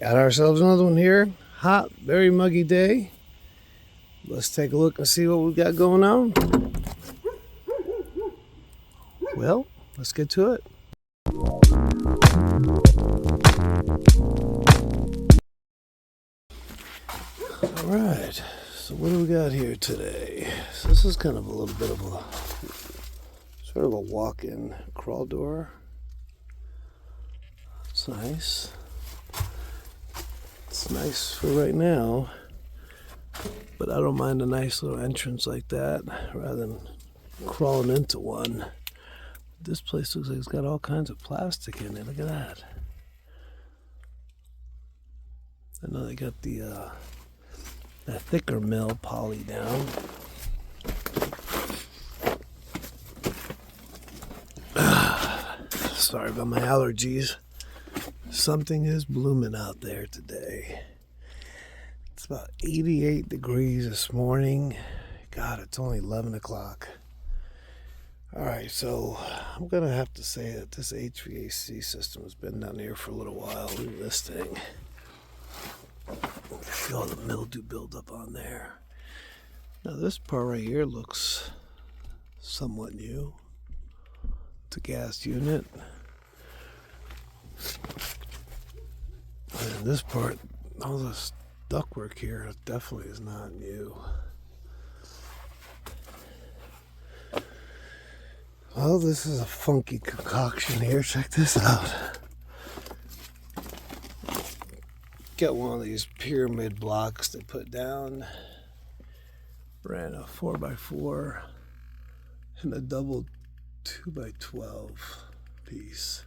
Got ourselves another one here. Hot, very muggy day. Let's take a look and see what we've got going on. Well, let's get to it. Alright, so what do we got here today? So this is kind of a little bit of a sort of a walk-in crawl door. It's nice. It's nice for right now, but I don't mind a nice little entrance like that rather than crawling into one. This place looks like it's got all kinds of plastic in it. Look at that. I know they got the that thicker mill poly down. Sorry about my allergies. Something is blooming out there today. It's about 88 degrees this morning. God, it's only 11 o'clock. Alright, so I'm going to have to say that this HVAC system has been down here for a little while. Look at this thing. See all the mildew buildup on there. Now this part right here looks somewhat new. It's a gas unit. And this part, all this ductwork here definitely is not new. Well, this is a funky concoction here. Check this out. Got one of these pyramid blocks they put down. Ran a 4x4 and a double 2x12 piece.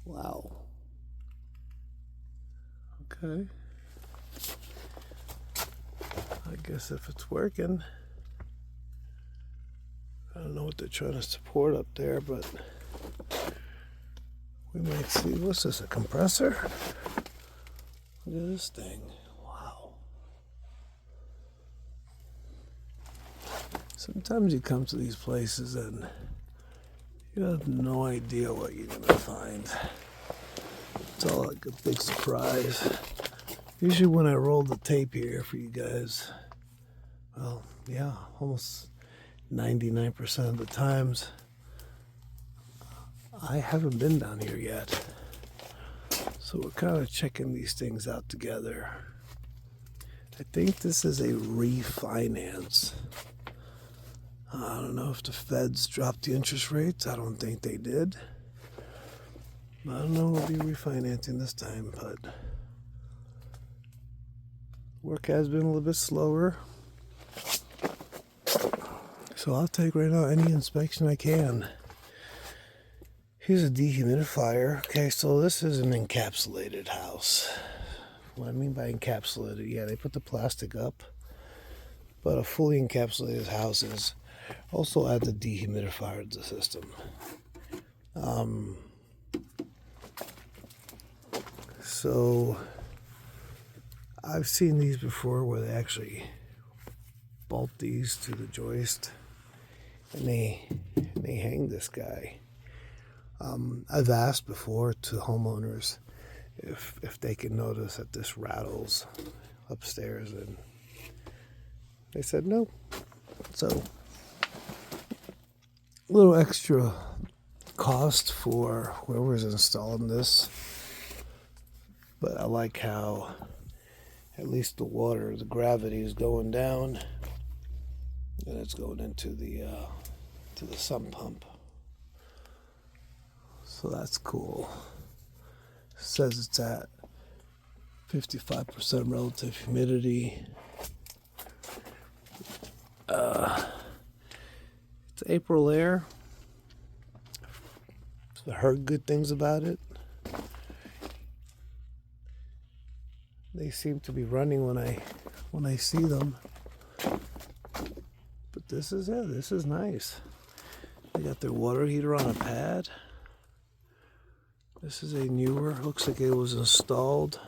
Wow. Okay. I guess if it's working. I don't know what they're trying to support up there, but we might see. What's this, a compressor? Look at this thing. Wow. Sometimes you come to these places and you have no idea what you're going to find. It's all like a big surprise. Usually when I roll the tape here for you guys, well, yeah, almost 99% of the times, I haven't been down here yet. So we're kind of checking these things out together. I think this is a refinance. I don't know if the feds dropped the interest rates. I don't think they did. I don't know, we'll be refinancing this time, but work has been a little bit slower. So I'll take right now any inspection I can. Here's a dehumidifier. Okay, so this is an encapsulated house. What I mean by encapsulated, yeah, they put the plastic up, but a fully encapsulated house is also add the dehumidifier to the system. So I've seen these before where they actually bolt these to the joist and they hang this guy. I've asked before to homeowners if they can notice that this rattles upstairs, and they said no. So a little extra cost for whoever's installing this, but I like how at least the water, the gravity is going down and it's going into the sump pump. So that's cool. It says it's at 55% relative humidity. It's April air. I heard good things about it. They seem to be running when I see them. But this is it. This is nice. They got their water heater on a pad. This is a newer, looks like it was installed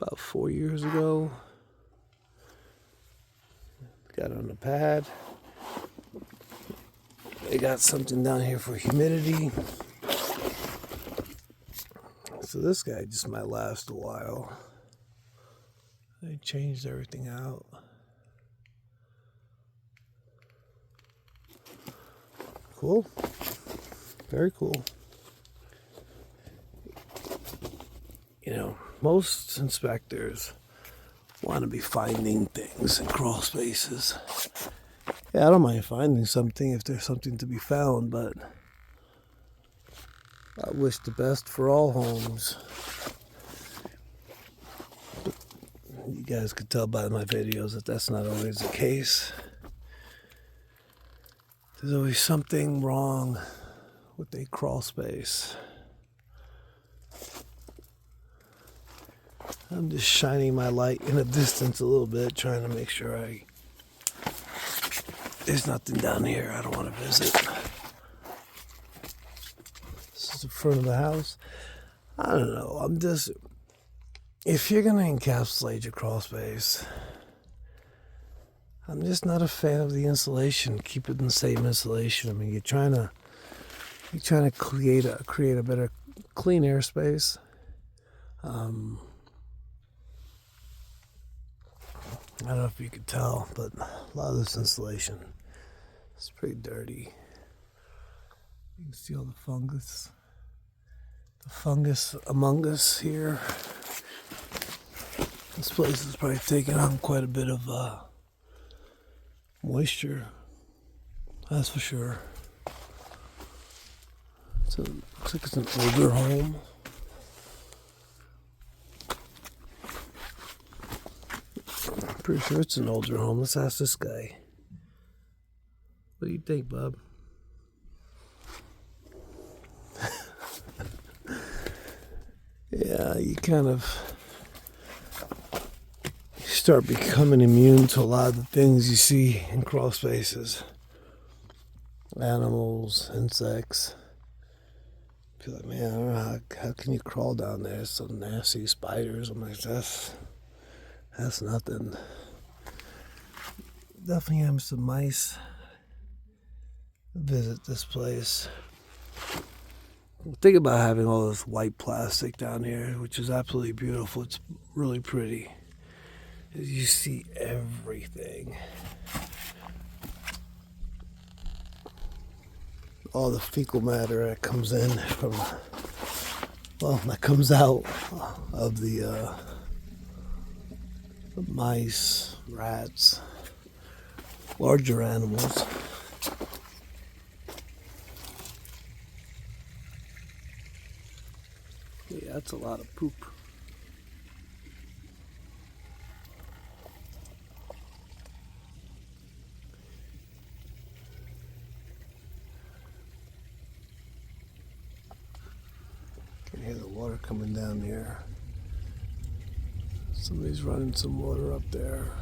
about 4 years ago. Got it on the pad. They got something down here for humidity. So this guy just might last a while. They changed everything out. Cool. Very cool. You know, most inspectors want to be finding things in crawl spaces. Yeah, I don't mind finding something if there's something to be found, but I wish the best for all homes. But you guys could tell by my videos that that's not always the case. There's always something wrong with a crawl space. I'm just shining my light in the distance a little bit, trying to make sure there's nothing down here I don't want to visit. This is the front of the house. I don't know. If you're going to encapsulate your crawl space, I'm just not a fan of the insulation. Keep it in the same insulation. I mean, you're trying to create a better clean air space. I don't know if you could tell, but a lot of this insulation is pretty dirty. You can see all the fungus among us here. This place is probably taking on quite a bit of moisture, that's for sure. So it looks like it's an older home. I'm pretty sure it's an older home. Let's ask this guy. What do you think, bub? Yeah, you kind of start becoming immune to a lot of the things you see in crawl spaces. Animals, insects. I feel like, man, I don't know how can you crawl down there? It's so nasty. Spiders. I'm like, that's nothing. Definitely have some mice visit this place. Think about having all this white plastic down here, which is absolutely beautiful. It's really pretty. You see everything. All the fecal matter that comes in that comes out of the mice, rats, larger animals. Yeah, that's a lot of poop. Can hear the water coming down here. Somebody's running some water up there.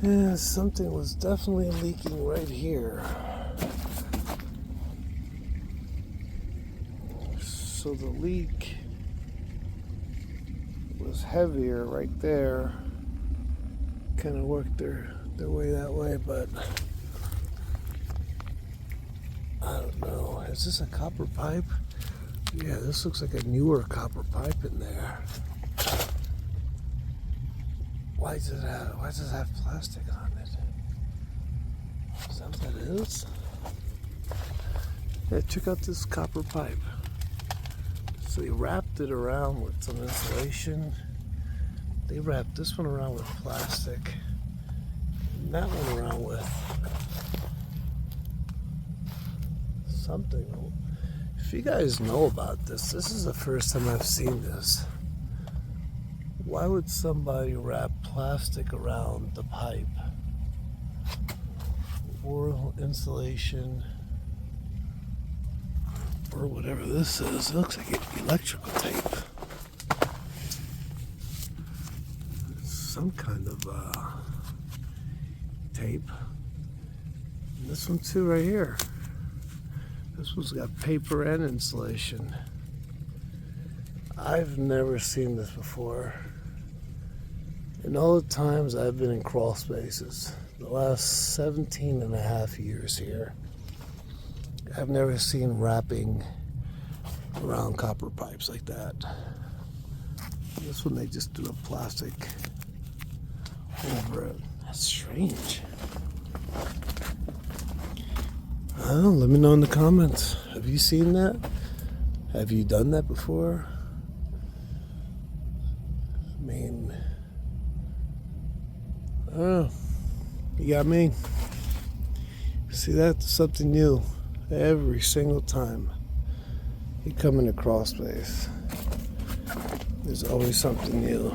Yeah, something was definitely leaking right here. So the leak was heavier right there. Kind of worked their way that way, but I don't know. Is this a copper pipe? Yeah, this looks like a newer copper pipe in there. Why does it have plastic on it? Is that what that is? Yeah, check out this copper pipe. So they wrapped it around with some insulation. They wrapped this one around with plastic. And that one around with something. If you guys know about this is the first time I've seen this. Why would somebody wrap plastic around the pipe? Or insulation, or whatever this is. It looks like electrical tape. Some kind of tape. And this one too right here. This one's got paper and insulation. I've never seen this before. In all the times I've been in crawl spaces, the last 17 and a half years here, I've never seen wrapping around copper pipes like that. This one they just do a plastic over it. That's strange. I don't know, let me know in the comments. Have you seen that? Have you done that before? I mean, I don't know. You got me. See, that's something new. Every single time you come into Crawlspace, there's always something new.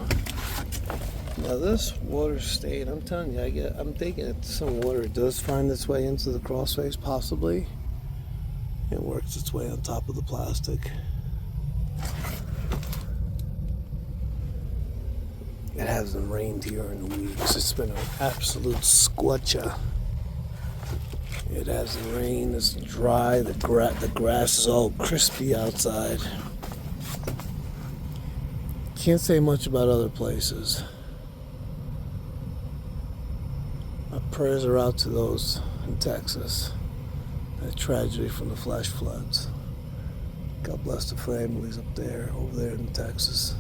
Now this water stain, I'm telling you, I'm thinking that some water does find its way into the Crawlspace, possibly. It works its way on top of the plastic. It hasn't rained here in weeks. It's been an absolute squatcher. It hasn't rained, it's dry, the grass is all crispy outside. Can't say much about other places. My prayers are out to those in Texas. That tragedy from the flash floods. God bless the families up there, over there in Texas.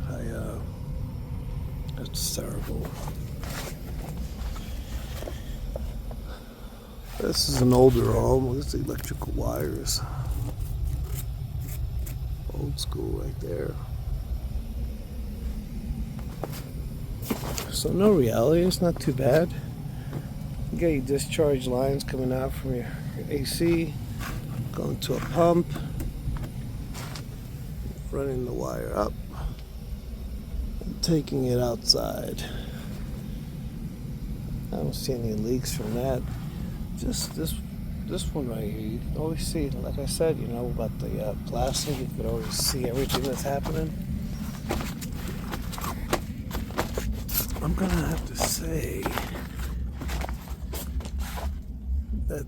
That's terrible. This is an older home. Look at the electrical wires. Old school right there. So no reality, it's not too bad. You got your discharge lines coming out from your AC, going to a pump, running the wire up, and taking it outside. I don't see any leaks from that. Just this one right here, you can always see, like I said, you know, about the plastic, you could always see everything that's happening. I'm gonna have to say that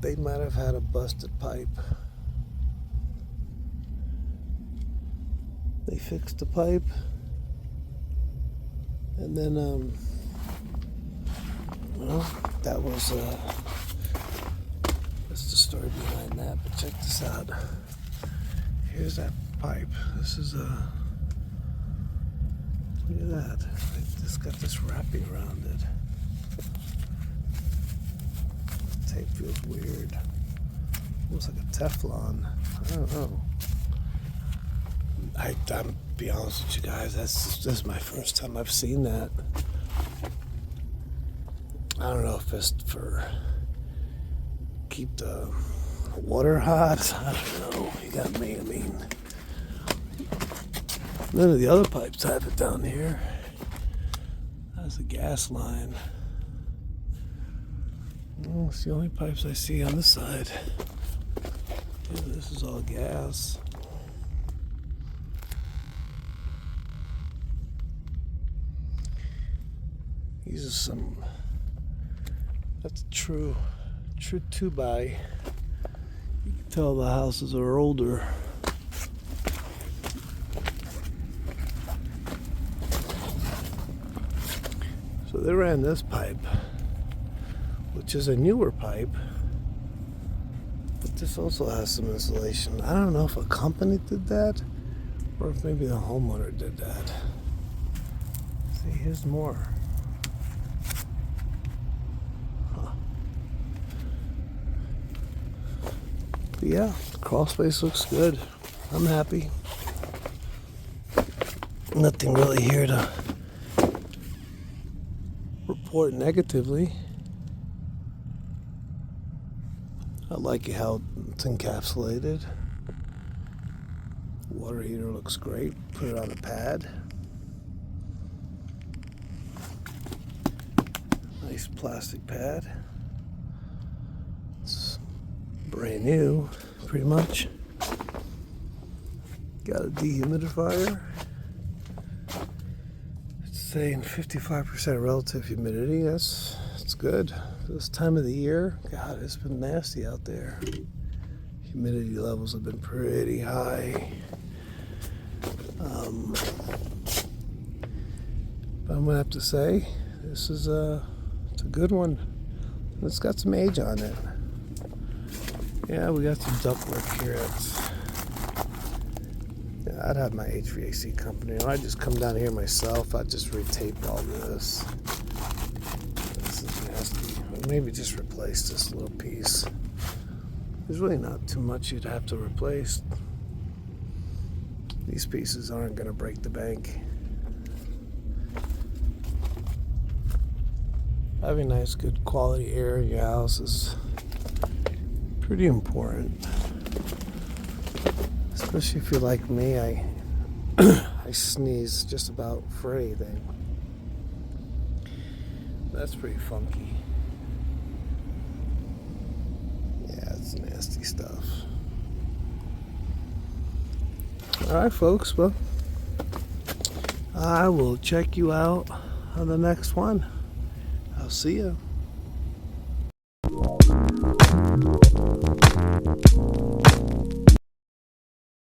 they might have had a busted pipe. They fixed the pipe, and then well, that's the story behind that. But check this out. Here's that pipe. This is look at that. It's got this wrapping around it. The tape feels weird. Almost like a Teflon. I don't know. I'm be honest with you guys. This is my first time I've seen that. I don't know if it's for keep the water hot. I don't know. You got me. I mean, none of the other pipes have it down here. That's a gas line. Well, it's the only pipes I see on this side. Yeah, this is all gas. These are some. That's true 2x. You can tell the houses are older. So they ran this pipe, which is a newer pipe, but this also has some insulation. I don't know if a company did that or if maybe the homeowner did that. See, here's more. But yeah, Crawlspace looks good. I'm happy. Nothing really here to report negatively. I like how it's encapsulated. Water heater looks great. Put it on a pad. Nice plastic pad. It's brand new, pretty much. Got a dehumidifier. It's saying 55% relative humidity. That's good. For this time of the year, God, it's been nasty out there. Humidity levels have been pretty high. I'm gonna have to say this is it's a good one. It's got some age on it. Yeah, we got some ductwork here. I'd have my HVAC company. I'd just come down here myself. I'd just retape all this. This is nasty. Or maybe just replace this little piece. There's really not too much you'd have to replace. These pieces aren't going to break the bank. Having nice, good quality air in your house is pretty important. Especially if you're like me, I sneeze just about for anything. That's pretty funky. Yeah, it's nasty stuff. Alright folks, well, I will check you out on the next one. I'll see you.